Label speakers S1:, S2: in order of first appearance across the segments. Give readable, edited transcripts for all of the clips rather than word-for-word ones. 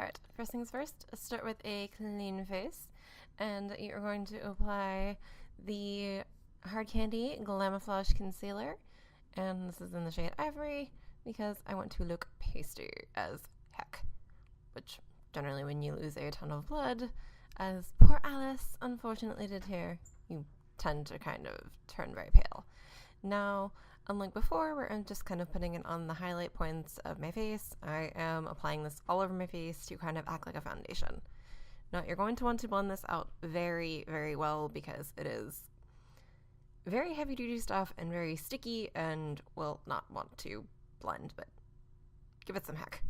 S1: Alright, first things first, start with a clean face, and you're going to apply the Hard Candy Glamoflague Concealer, and this is in the shade Ivory, because I want to look pasty as heck, which generally when you lose a ton of blood, as poor Alice unfortunately did here, you tend to kind of turn very pale. Now, unlike before, where I'm just kind of putting it on the highlight points of my face, I am applying this all over my face to kind of act like a foundation. Now, you're going to want to blend this out very, very well because it is very heavy-duty stuff and very sticky and will not want to blend, but give it some heck.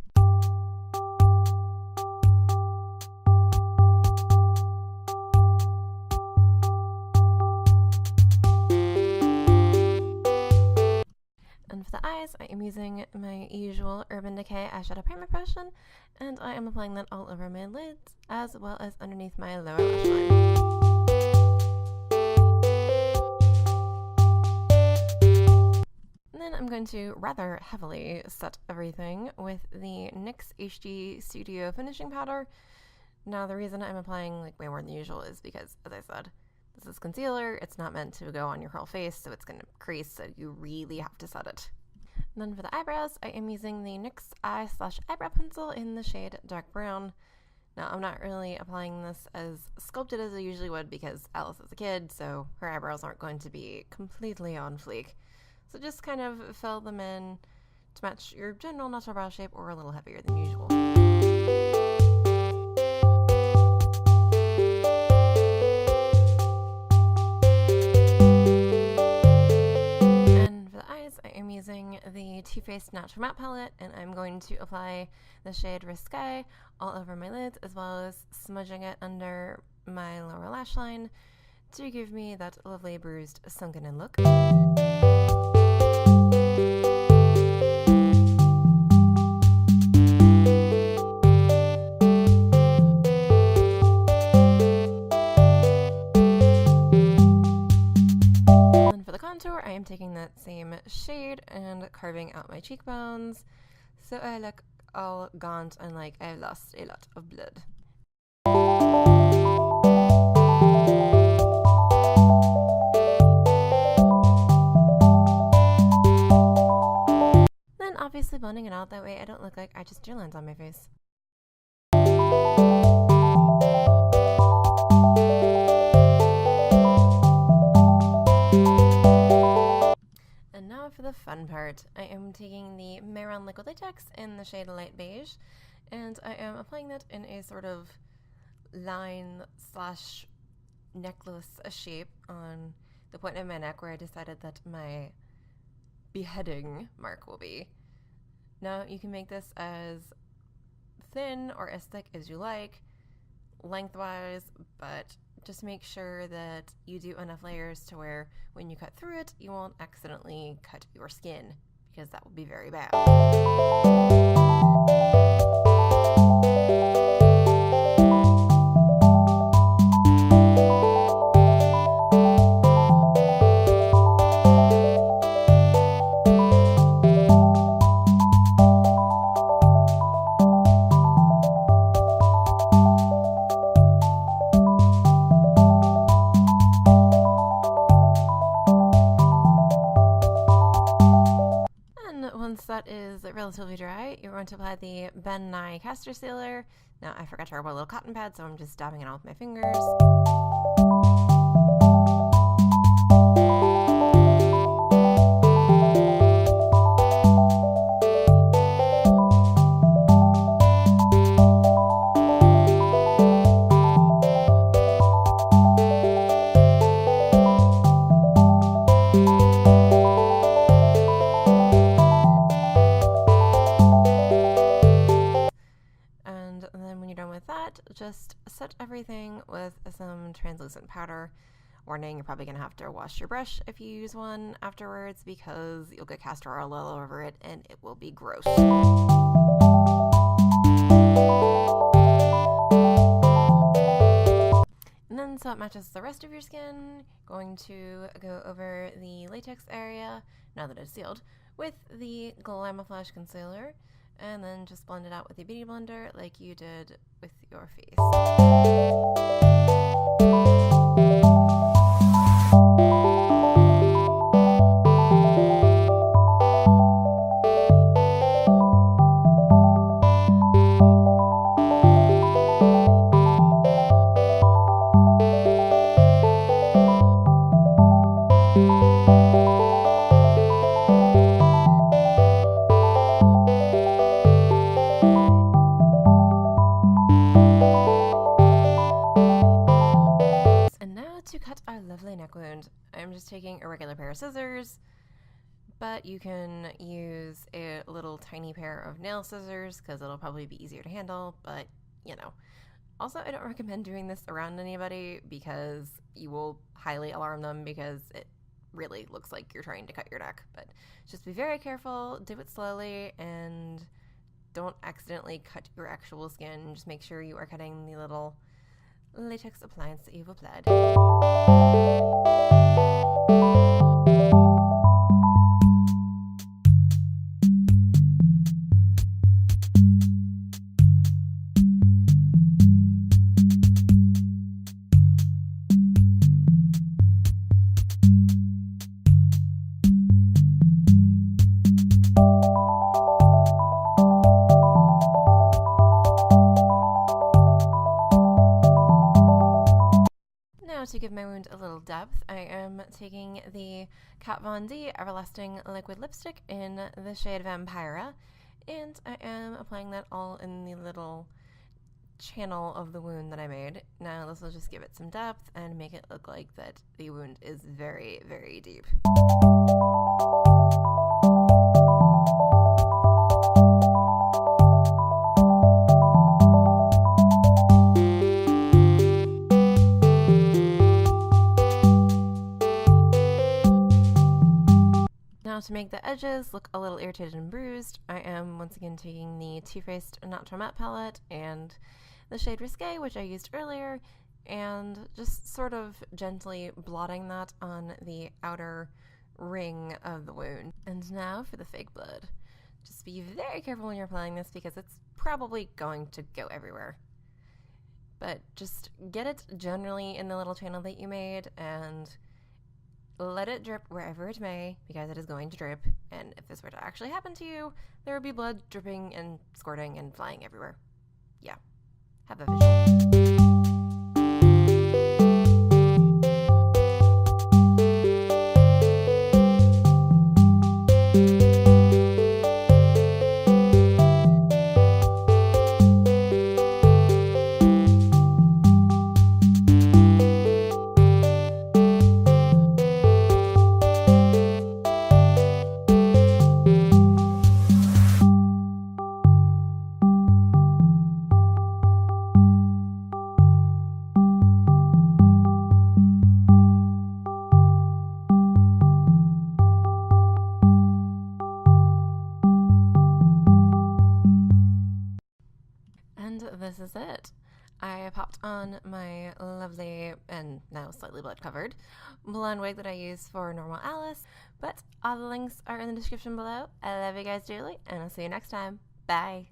S1: And for the eyes, I am using my usual Urban Decay eyeshadow primer potion, and I am applying that all over my lids, as well as underneath my lower lash line. And then I'm going to rather heavily set everything with the NYX HD Studio Finishing Powder. Now, the reason I'm applying like way more than usual is because, as I said, this is concealer, it's not meant to go on your whole face, so it's going to crease, so you really have to set it. And then for the eyebrows, I am using the NYX Eye/Eyebrow Pencil in the shade Dark Brown. Now, I'm not really applying this as sculpted as I usually would because Alice is a kid, so her eyebrows aren't going to be completely on fleek. So just kind of fill them in to match your general natural brow shape or a little heavier than usual. Using the Too Faced Natural Matte Palette, and I'm going to apply the shade Risque all over my lids, as well as smudging it under my lower lash line to give me that lovely bruised sunken in look. I am taking that same shade and carving out my cheekbones so I look all gaunt and like I've lost a lot of blood. Then obviously blending it out, that way I don't look like I just drew lines on my face. For the fun part, I am taking the Mehron liquid latex in the shade Light Beige, and I am applying that in a sort of line/necklace shape on the point of my neck where I decided that my beheading mark will be. Now, you can make this as thin or as thick as you like, lengthwise, but just make sure that you do enough layers to where when you cut through it, you won't accidentally cut your skin, because that would be very bad. Once that is relatively dry, you're going to apply the Nye Castor Sealer. Now, I forgot to grab a little cotton pad, so I'm just dabbing it on with my fingers. Just set everything with some translucent powder. Warning, you're probably going to have to wash your brush if you use one afterwards because you'll get castor oil all over it and it will be gross. And then so it matches the rest of your skin, going to go over the latex area, now that it's sealed, with the Glamoflague Concealer. and then just blend it out with a beauty blender like you did with your face. To cut our lovely neck wound, I'm just taking a regular pair of scissors, but you can use a little tiny pair of nail scissors because it'll probably be easier to handle, but you know. Also, I don't recommend doing this around anybody because you will highly alarm them because it really looks like you're trying to cut your neck. But just be very careful, do it slowly, and don't accidentally cut your actual skin. Just make sure you are cutting the little latex appliance that you've applied. To give my wound a little depth, I am taking the Kat Von D Everlasting Liquid Lipstick in the shade Vampira, and I am applying that all in the little channel of the wound that I made. Now this will just give it some depth and make it look like that the wound is very, very deep. Now to make the edges look a little irritated and bruised, I am once again taking the Too Faced Natural Matte palette and the shade Risque, which I used earlier, and just sort of gently blotting that on the outer ring of the wound. And now for the fake blood. Just be very careful when you're applying this because it's probably going to go everywhere. But just get it generally in the little channel that you made and let it drip wherever it may, because it is going to drip, and if this were to actually happen to you, there would be blood dripping and squirting and flying everywhere. Yeah, have a visual. This is it. I popped on my lovely and now slightly blood covered blonde wig that I use for normal Alice, but all the links are in the description below. I love you guys dearly, and I'll see you next time. Bye.